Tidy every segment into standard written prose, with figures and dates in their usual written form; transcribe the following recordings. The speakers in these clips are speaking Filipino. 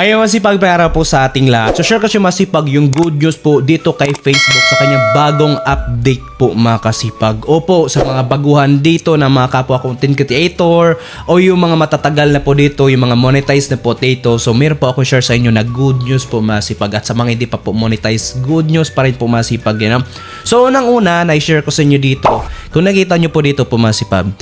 Ayaw masipag para po sa ating lahat. So share kasi masipag yung good news po dito kay Facebook sa kanyang bagong update po mga kasipag. Opo, sa mga baguhan dito na mga kapwa content creator o yung mga matatagal na po dito, yung mga monetized na po dito. So meron po ako share sa inyo na good news po masipag. At sa mga hindi pa po monetized, good news pa rin po masipag. You know? So unang-una, na-share ko sa inyo dito. Kung nakita nyo po dito po masipag,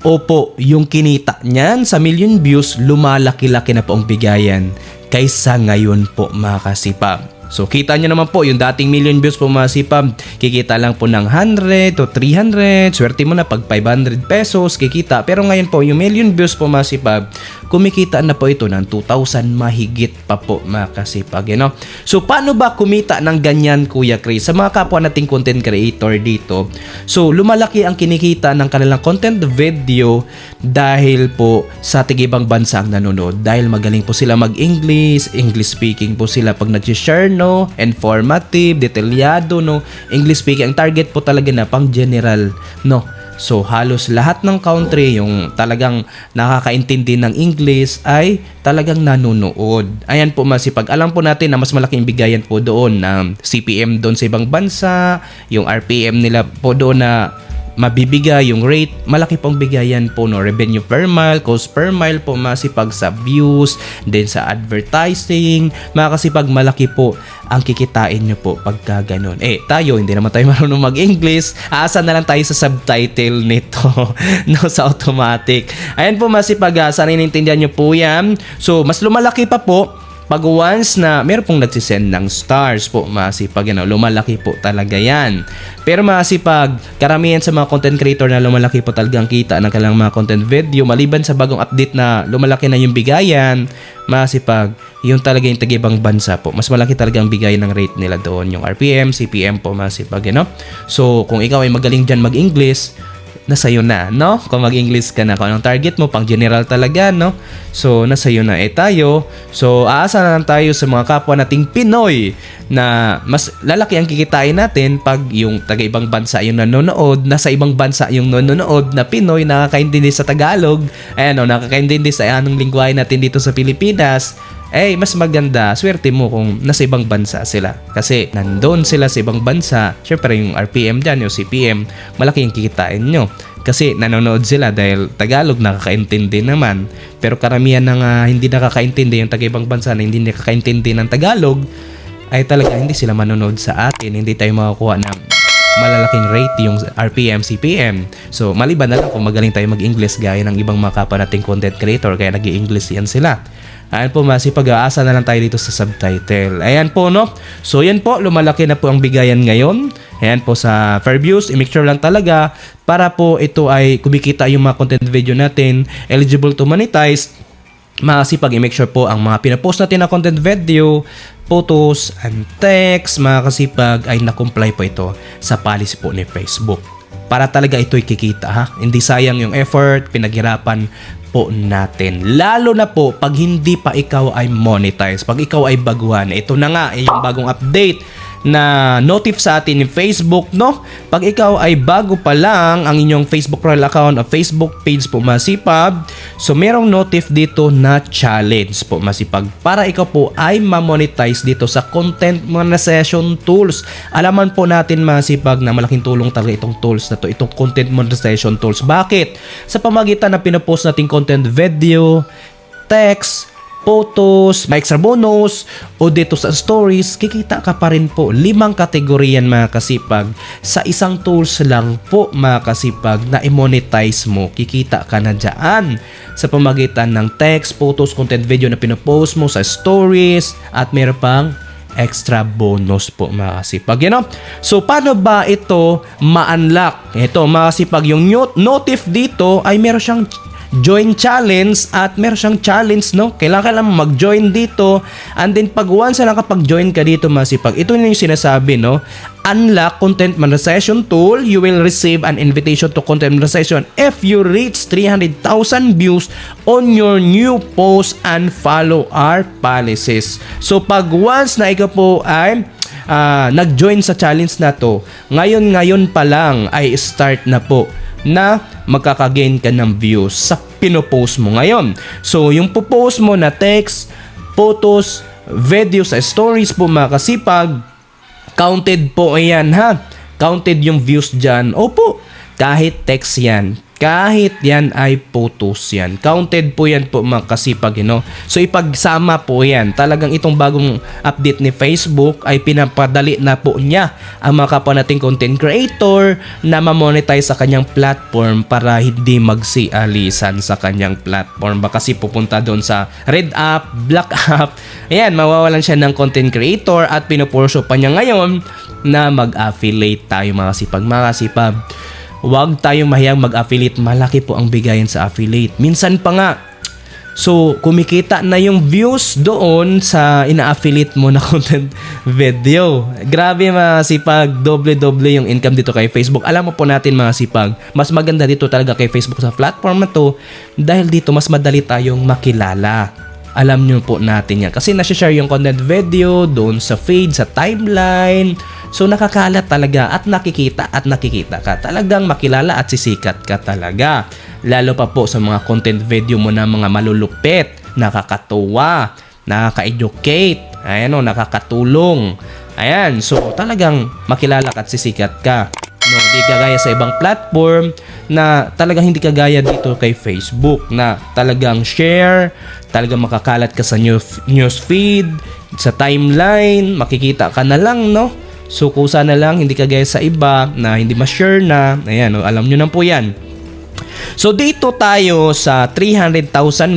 opo, yung kinita niyan sa million views, lumalaki-laki na po ang bigayan kaysa ngayon po mga kasipag. So kita nyo naman po yung dating million views po mga kasipag, kikita lang po ng 100 to 300, swerte mo na pag 500 pesos kikita. Pero ngayon po yung million views po mga kasipag, kumikita na po ito ng 2,000 mahigit pa po mga kasipag, you know? So paano ba kumita ng ganyan Kuya Chris? Sa mga kapwa nating content creator dito, so lumalaki ang kinikita ng kanilang content video dahil po sa tigibang bansa ang nanonood. Dahil magaling po sila mag-English, English speaking po sila pag nag-share, no? Informative, detalyado, no? English speaking. Ang target po talaga na pang general, no? So halos lahat ng country yung talagang nakakaintindi ng English ay talagang nanonood. Ayan po masipag. Alam po natin na mas malaking bigayan po doon ng CPM doon sa ibang bansa, yung RPM nila po doon na mabibigay yung rate, malaki pong bigayan po, no? Revenue per mile, cost per mile po masipag sa views, then sa advertising, makasipag malaki po ang kikitain nyo po pagka ganun. Tayo, hindi naman tayo marunong mag-English, aasa na lang tayo sa subtitle nito, no, sa automatic. Ayan po masipag, sana inintindihan nyo po yan. So, mas lumalaki pa po pag once na meron pong nagsisend ng stars po, masipag, you know, lumalaki po talaga yan. Pero masipag, karamihan sa mga content creator na lumalaki po talagang kita ng kanilang mga content video, maliban sa bagong update na lumalaki na yung bigayan, masipag, yung talaga yung tagibang bansa po, mas malaki talaga ang bigay ng rate nila doon, yung RPM, CPM po, masipag, you know? So, kung ikaw ay magaling dyan mag-English, nasa'yo na, no? Kung mag-English ka na, kung anong target mo, pang general talaga, no? So, nasa'yo na. Tayo, so, aasa na lang tayo sa mga kapwa nating Pinoy na mas lalaki ang kikitain natin pag yung taga-ibang bansa yung nanonood, nasa ibang bansa yung nanonood na Pinoy, nakakaintindi sa Tagalog, ayan, no? Nakakaintindi sa anong lingwahe natin dito sa Pilipinas. Mas maganda, swerte mo kung nasa ibang bansa sila. Kasi nandun sila sa ibang bansa, syempre yung RPM dyan, yung CPM, malaki yung kikitain nyo. Kasi nanonood sila dahil Tagalog nakakaintindi naman. Pero karamihan ng hindi nakakaintindi, yung taga-ibang bansa na hindi nakakaintindi ng Tagalog, ay talaga hindi sila manonood sa atin. Hindi tayo makakuha ng malalaking rate yung RPM, CPM. So, maliban na lang kung magaling tayo mag-English gaya ng ibang mga kapwa nating content creator, kaya nag-i-English yan sila. Ayan po, masipag-aasa na lang tayo dito sa subtitle. Ayan po, no? So, yan po, lumalaki na po ang bigayan ngayon. Ayan po sa fair views, i-make sure lang talaga para po ito ay kumikita yung mga content video natin, eligible to monetize. Masipag i-make sure po ang mga pinapost natin na content video, photos, and text, mga kasipag ay na-comply po ito sa policy po ni Facebook. Para talaga ito'y kikita, ha? Hindi sayang yung effort, pinaghirapan po natin. Lalo na po pag hindi pa ikaw ay monetize, pag ikaw ay baguhan. Ito na nga, yung bagong update na notif sa atin ni Facebook, no? Pag ikaw ay bago pa lang ang inyong Facebook profile account o Facebook page po masipag, so merong notif dito na challenge po masipag para ikaw po ay ma-monetize dito sa content monetization tools. Alaman po natin masipag na malaking tulong talaga itong tools na to, itong content monetization tools. Bakit? Sa pamagitan na pinopost nating content video, text, photos, may extra bonus, o dito sa stories, kikita ka pa rin po. 5 kategorya yan mga kasipag. Sa isang tools lang po mga kasipag na i-monetize mo, kikita ka na dyan. Sa pamagitan ng text, photos, content video na pinopost mo sa stories, at meron pang extra bonus po mga kasipag, you know? So paano ba ito ma-unlock? Ito mga kasipag, yung notif dito ay meron siyang join challenge at meron siyang challenge, no? Kailangan mag-join dito, and then pag once na nakapag-join ka dito masipag, ito na yung sinasabi, no? Unlock content monetization tool, you will receive an invitation to content monetization if you reach 300,000 views on your new post and follow our policies. So pag once na ikaw po ay nag-join sa challenge na to, ngayon pa lang ay start na po na magkakagain ka ng views sa pinopost mo ngayon. So, yung popost mo na text, photos, videos, sa stories po mga kasipag, counted po ayan ha. Counted yung views dyan. Opo, kahit text yan. Kahit yan ay photos yan. Counted po yan po mga kasipag, So ipagsama po yan. Talagang itong bagong update ni Facebook ay pinapadali na po niya ang mga kapwa nating content creator na ma-monetize sa kanyang platform para hindi magsialisan sa kanyang platform. Baka kasi pupunta doon sa red app, black app. Ayan, mawawalan siya ng content creator at pinupurso pa niya ngayon na mag-affiliate tayo mga kasipag. Mga kasipag, huwag tayong mahiyang mag-affiliate. Malaki po ang bigayan sa affiliate. Minsan pa nga, so kumikita na yung views doon sa ina-affiliate mo na content video. Grabe mga sipag, doble-doble yung income dito kay Facebook. Alam mo po natin mga sipag, mas maganda dito talaga kay Facebook sa platform na to dahil dito mas madali tayong makilala. Alam nyo po natin yan. Kasi nasi-share yung content video doon sa feed, sa timeline. So nakakalat talaga at nakikita ka. Talagang makilala at sisikat ka talaga. Lalo pa po sa mga content video mo na mga malulupit, nakakatuwa, nakaka-educate, ayan o, nakakatulong. Ayan, so talagang makilala ka at sisikat ka. No, di kagaya sa ibang platform na talagang hindi kagaya dito kay Facebook na talagang share, talagang makakalat ka sa news feed, sa timeline, makikita ka na lang, no? So kusa na lang, hindi kagaya sa iba na hindi ma-share na. Ayan, no, alam nyo na po yan. So dito tayo sa 300,000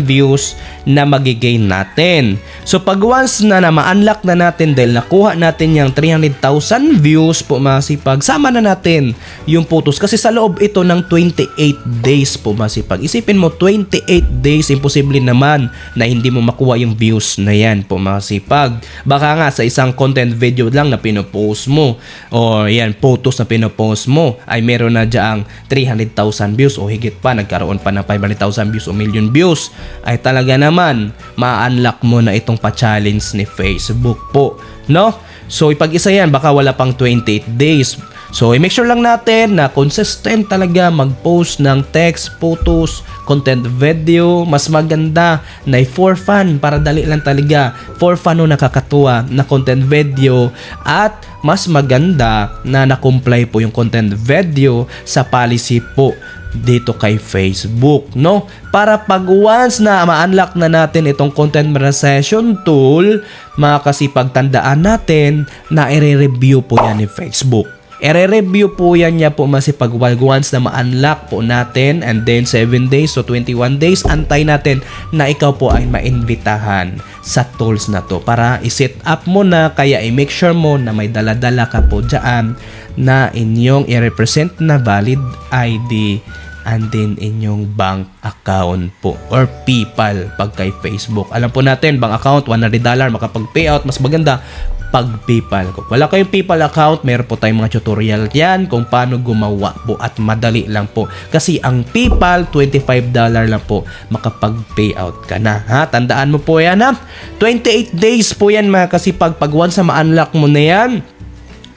views na magigain natin. So pag once na ma-unlock na natin dahil nakuha natin yung 300,000 views po mga sipag, sama na natin yung photos kasi sa loob ito ng 28 days po mga sipag. Isipin mo 28 days, imposible naman na hindi mo makuha yung views na yan po mga sipag. Baka nga sa isang content video lang na pinopost mo o yan photos na pinopost mo ay meron na dyang 300,000 views o higit pa, nagkaroon pa ng 500,000 views o million views, ay talaga naman ma-unlock mo na itong pa-challenge ni Facebook po, no? So ipag-isa yan, baka wala pang 28 days. So i-make sure lang natin na consistent talaga mag-post ng text, photos, content video. Mas maganda na for fun, para dali lang talaga, for fun o nakakatuwa na content video. At mas maganda na na-comply po yung content video sa policy po dito kay Facebook, no? Para pag once na ma-unlock na natin itong content monetization tool, makakasipagtandaan natin na i-review po yan ni Facebook. I-review po yan niya po masipag once na ma-unlock po natin, and then 7 days to 21 days, antay natin na ikaw po ay maimbitahan sa tools na to para i-set up mo na, kaya i-make sure mo na may dala-dala ka po dyan na inyong i-represent na valid ID and then inyong bank account po or PayPal pag kay Facebook. Alam po natin, bank account $100 makapag-payout, mas maganda pag PayPal. Kung wala kayong PayPal account, meron po tayong mga tutorial yan kung paano gumawa po at madali lang po. Kasi ang PayPal, $25 lang po makapag-payout ka na. Ha? Tandaan mo po yan ha. 28 days po yan mga kasipag. Pag once na ma-unlock mo na yan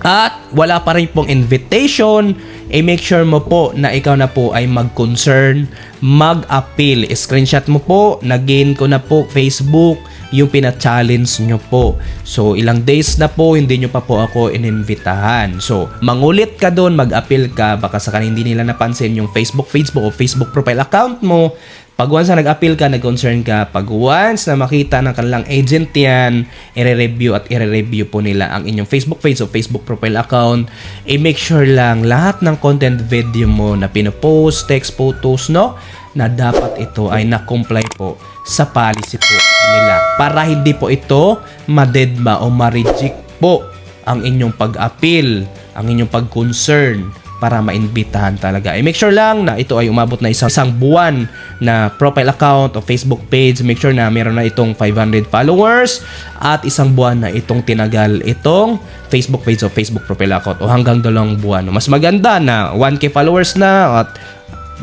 at wala pa rin pong invitation, make sure mo po na ikaw na po ay mag-concern, mag-appeal. Screenshot mo po, nag-gain ko na po Facebook yung pina-challenge nyo po. So, ilang days na po, hindi nyo pa po ako inimbitahan. So, mangulit ka doon, mag-appeal ka, baka saka hindi nila napansin yung Facebook o Facebook profile account mo. Pag once na nag-appeal ka, nag-concern ka, pag once na makita ng kanilang agent yan, i-review po nila ang inyong Facebook page o Facebook profile account. I-make sure lang lahat ng content video mo na pinopost, text, photos, no? Na dapat ito ay na-comply po sa policy po nila. Para hindi po ito ma-deadma o ma-reject po ang inyong pag-appeal, ang inyong pag-concern, para maimbitahan talaga. Make sure lang na ito ay umabot na isang buwan na profile account o Facebook page. Make sure na meron na itong 500 followers at isang buwan na itong tinagal itong Facebook page o Facebook profile account o hanggang 2 buwan. Mas maganda na 1K followers na at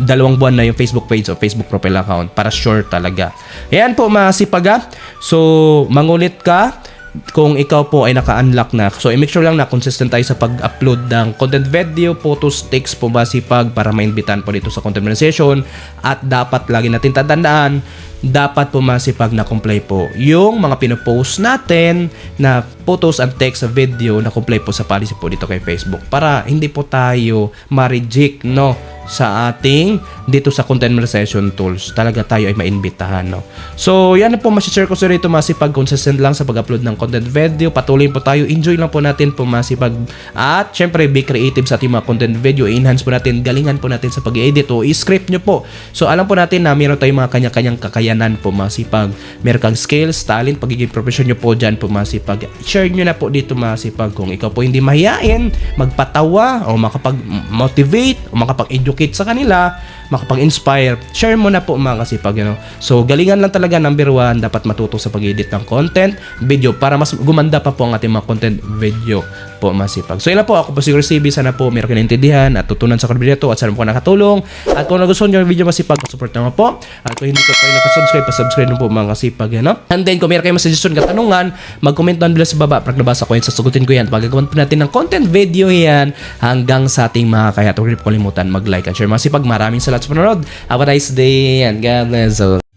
2 buwan na yung Facebook page o Facebook profile account para sure talaga. Ayan po mga sipaga. So, mangulit ka kung ikaw po ay naka-unlock na. So, i-make sure lang na consistent tayo sa pag-upload ng content video, photos, text po ba sipag para maimbitahan po dito sa content monetization. At dapat lagi natin tatandaan dapat po masipag na comply po yung mga pinopost natin na photos and text sa video na comply po sa policy po dito kay Facebook para hindi po tayo ma-reject no sa ating dito sa content monetization tools. Talaga tayo ay maimbitahan no. So yan na po masishare ko sa rito, masipag consistent lang sa pag-upload ng content video. Patuloy po tayo, enjoy lang po natin po masipag at syempre be creative sa ating mga content video. I-enhance po natin, galingan po natin sa pag-edit o i-script nyo po. So alam po natin na meron tayong mga kanya-kanyang kakayanan po masipag. Meron kang skills, talent, pagiging profession nyo po dyan po masipag. Share nyo na po dito masipag. Kung ikaw po hindi mahiyain, magpatawa o makapag-motivate o makapag-educate sa kanila, makapag-inspire, share mo na po mga kasipag, you know? So galingan lang talaga, number 1, dapat matuto sa pag-edit ng content video para mas gumanda pa po ang ating mga content video po masipag. So yun lang po, ako po si CB, sana po meron kayo naintindihan at tutunan sa video to at sana po nakatulong. At kung nagustuhan nyo yung video masipag, support naman po. At kung hindi ka pa nakasubscribe, pasubscribe na po mga kasipag, you know? And then kung meron kayo suggestion, katanungan, mag-comment down below sa baba. Pag nabasa ko yan, sasagutin ko yan. Pagkagawan po natin ng content video yan hanggang sa ating mga kaya. Huwag niyo po kalimutan mag-like at share masipag. Maraming salamat sa panonood. Have a nice day and God bless.